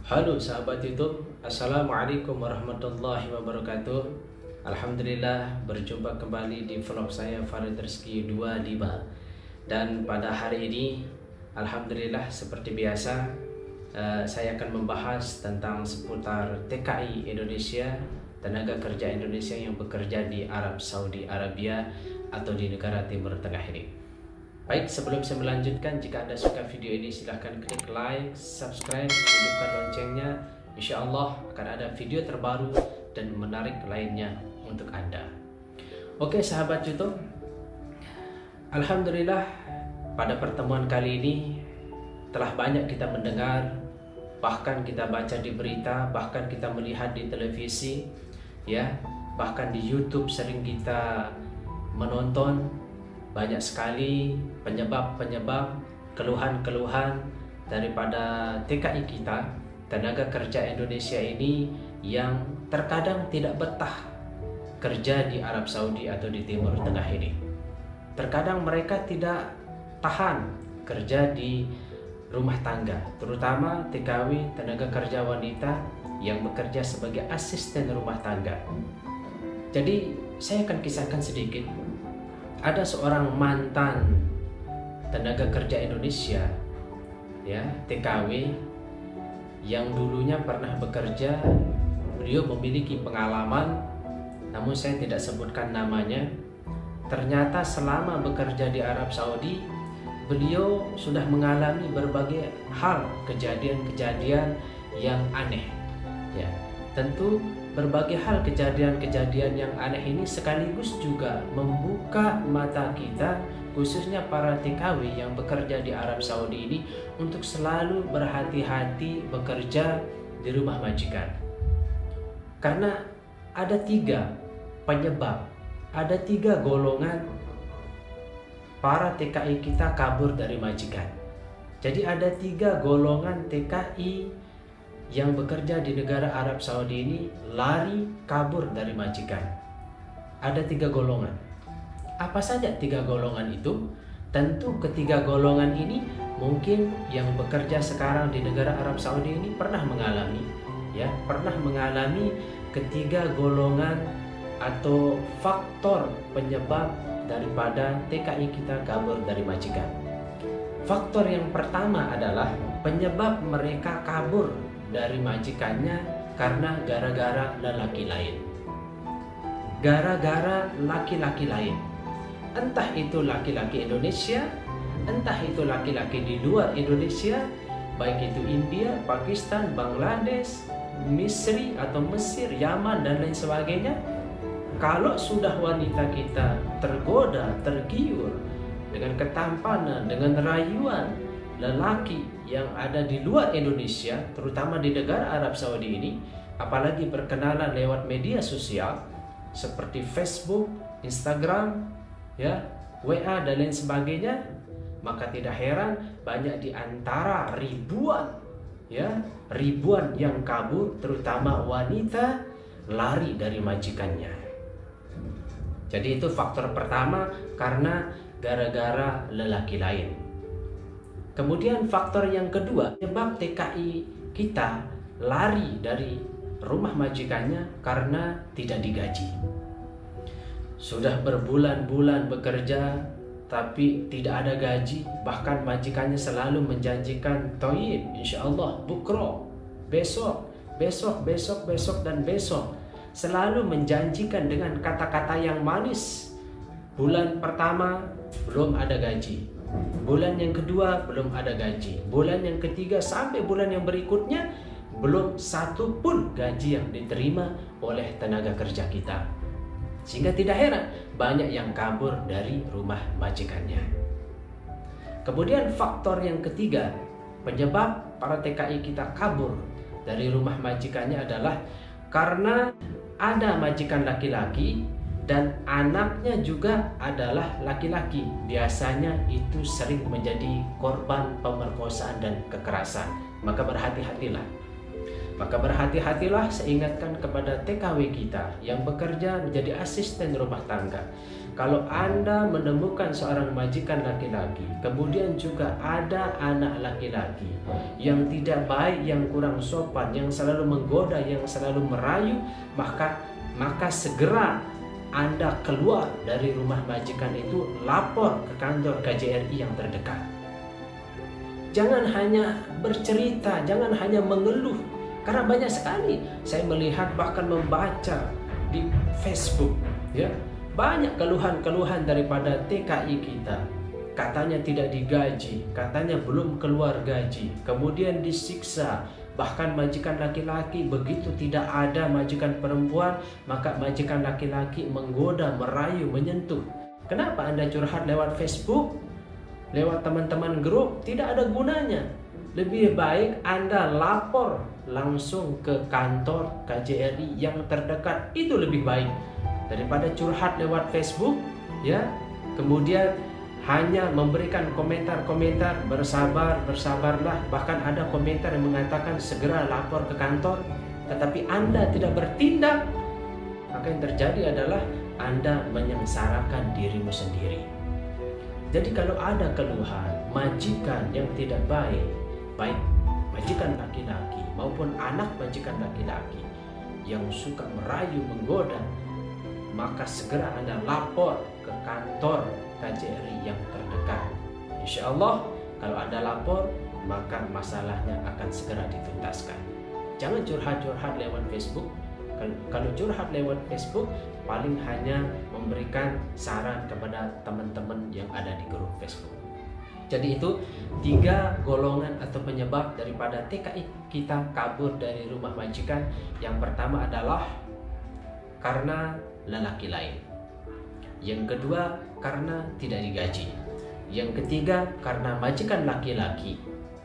Halo sahabat YouTube, Assalamualaikum warahmatullahi wabarakatuh. Alhamdulillah berjumpa kembali di vlog saya Farid Rizky 25. Dan pada hari ini Alhamdulillah seperti biasa saya akan membahas tentang seputar TKI Indonesia, tenaga kerja Indonesia yang bekerja di Arab Saudi Arabia atau di negara Timur Tengah ini. Baik, sebelum saya melanjutkan, jika Anda suka video ini silahkan klik like, subscribe, hidupkan loncengnya. Insya Allah akan ada video terbaru dan menarik lainnya untuk Anda. Oke sahabat YouTube, Alhamdulillah pada pertemuan kali ini telah banyak kita mendengar, bahkan kita baca di berita, bahkan kita melihat di televisi, ya, bahkan di YouTube sering kita menonton. Banyak sekali penyebab-penyebab, keluhan-keluhan daripada TKI kita, tenaga kerja Indonesia ini, yang terkadang tidak betah kerja di Arab Saudi atau di Timur Tengah ini. Terkadang mereka tidak tahan kerja di rumah tangga, terutama TKW, tenaga kerja wanita yang bekerja sebagai asisten rumah tangga. Jadi saya akan kisahkan sedikit. Ada seorang mantan tenaga kerja Indonesia, ya, TKW, yang dulunya pernah bekerja. Beliau memiliki pengalaman, namun saya tidak sebutkan namanya. Ternyata selama bekerja di Arab Saudi, beliau sudah mengalami berbagai hal, kejadian-kejadian yang aneh, ya. Tentu berbagai hal, kejadian-kejadian yang aneh ini sekaligus juga membuka mata kita, khususnya para TKW yang bekerja di Arab Saudi ini, untuk selalu berhati-hati bekerja di rumah majikan. Karena ada 3 penyebab, ada 3 golongan para TKI kita kabur dari majikan. Jadi ada 3 golongan TKI yang bekerja di negara Arab Saudi ini lari kabur dari majikan. Ada 3 golongan. Apa saja 3 golongan itu? Tentu ketiga golongan ini mungkin yang bekerja sekarang di negara Arab Saudi ini pernah mengalami, ya, pernah mengalami ketiga golongan atau faktor penyebab daripada TKI kita kabur dari majikan. Faktor yang pertama adalah penyebab mereka kabur dari majikannya karena gara-gara lelaki lain. Gara-gara laki-laki lain. Entah itu laki-laki Indonesia, entah itu laki-laki di luar Indonesia, baik itu India, Pakistan, Bangladesh, Misri atau Mesir, Yaman dan lain sebagainya. Kalau sudah wanita kita tergoda, tergiur dengan ketampanan, dengan rayuan lelaki yang ada di luar Indonesia, terutama di negara Arab Saudi ini, apalagi berkenalan lewat media sosial seperti Facebook, Instagram, ya, WA dan lain sebagainya, maka tidak heran banyak di antara ribuan, ya, ribuan yang kabur, terutama wanita, lari dari majikannya. Jadi itu faktor pertama, karena gara-gara lelaki lain. Kemudian faktor yang kedua, penyebab TKI kita lari dari rumah majikannya karena tidak digaji. Sudah berbulan-bulan bekerja tapi tidak ada gaji, bahkan majikannya selalu menjanjikan toyib, insya Allah, bukro, besok, besok, besok, besok, dan besok. Selalu menjanjikan dengan kata-kata yang manis. Bulan pertama belum ada gaji, bulan yang kedua belum ada gaji, bulan yang ketiga sampai bulan yang berikutnya belum satu pun gaji yang diterima oleh tenaga kerja kita. Sehingga tidak heran banyak yang kabur dari rumah majikannya. Kemudian faktor yang ketiga, penyebab para TKI kita kabur dari rumah majikannya adalah karena ada majikan laki-laki dan anaknya juga adalah laki-laki. Biasanya itu sering menjadi korban pemerkosaan dan kekerasan. Maka berhati-hatilah. Maka berhati-hatilah, saya ingatkan kepada TKW kita yang bekerja menjadi asisten rumah tangga. Kalau Anda menemukan seorang majikan laki-laki, kemudian juga ada anak laki-laki yang tidak baik, yang kurang sopan, yang selalu menggoda, yang selalu merayu, maka segera Anda keluar dari rumah majikan itu, lapor ke kantor KJRI yang terdekat. Jangan hanya bercerita, jangan hanya mengeluh, karena banyak sekali saya melihat, bahkan membaca di Facebook, ya, banyak keluhan-keluhan daripada TKI kita. Katanya tidak digaji, katanya belum keluar gaji, kemudian disiksa. Bahkan majikan laki-laki, begitu tidak ada majikan perempuan, maka majikan laki-laki menggoda, merayu, menyentuh. Kenapa Anda curhat lewat Facebook, lewat teman-teman grup? Tidak ada gunanya. Lebih baik Anda lapor langsung ke kantor KJRI yang terdekat. Itu lebih baik daripada curhat lewat Facebook, ya. Kemudian hanya memberikan komentar-komentar, bersabarlah. Bahkan ada komentar yang mengatakan segera lapor ke kantor, tetapi Anda tidak bertindak. Maka yang terjadi adalah Anda menyengsarakan dirimu sendiri. Jadi kalau ada keluhan majikan yang tidak baik, baik majikan laki-laki maupun anak majikan laki-laki yang suka merayu, menggoda, maka segera Anda lapor ke kantor KJRI yang terdekat. Insya Allah kalau Anda lapor, maka masalahnya akan segera dituntaskan. Jangan curhat-curhat lewat Facebook. Kalau curhat lewat Facebook, paling hanya memberikan saran kepada teman-teman yang ada di grup Facebook. Jadi itu 3 golongan atau penyebab daripada TKI kita kabur dari rumah majikan. Yang pertama adalah karena lelaki lain. Yang kedua karena tidak digaji. Yang ketiga karena majikan laki-laki.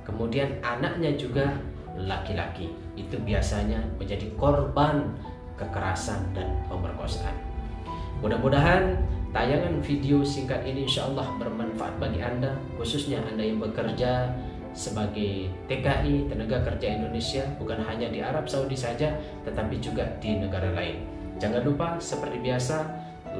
Kemudian anaknya juga laki-laki. Itu biasanya menjadi korban kekerasan dan pemerkosaan. Mudah-mudahan tayangan video singkat ini insya Allah bermanfaat bagi Anda, khususnya Anda yang bekerja sebagai TKI, tenaga kerja Indonesia, bukan hanya di Arab Saudi saja, tetapi juga di negara lain. Jangan lupa seperti biasa,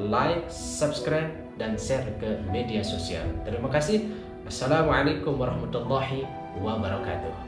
like, subscribe, dan share ke media sosial. Terima kasih. Assalamualaikum warahmatullahi wabarakatuh.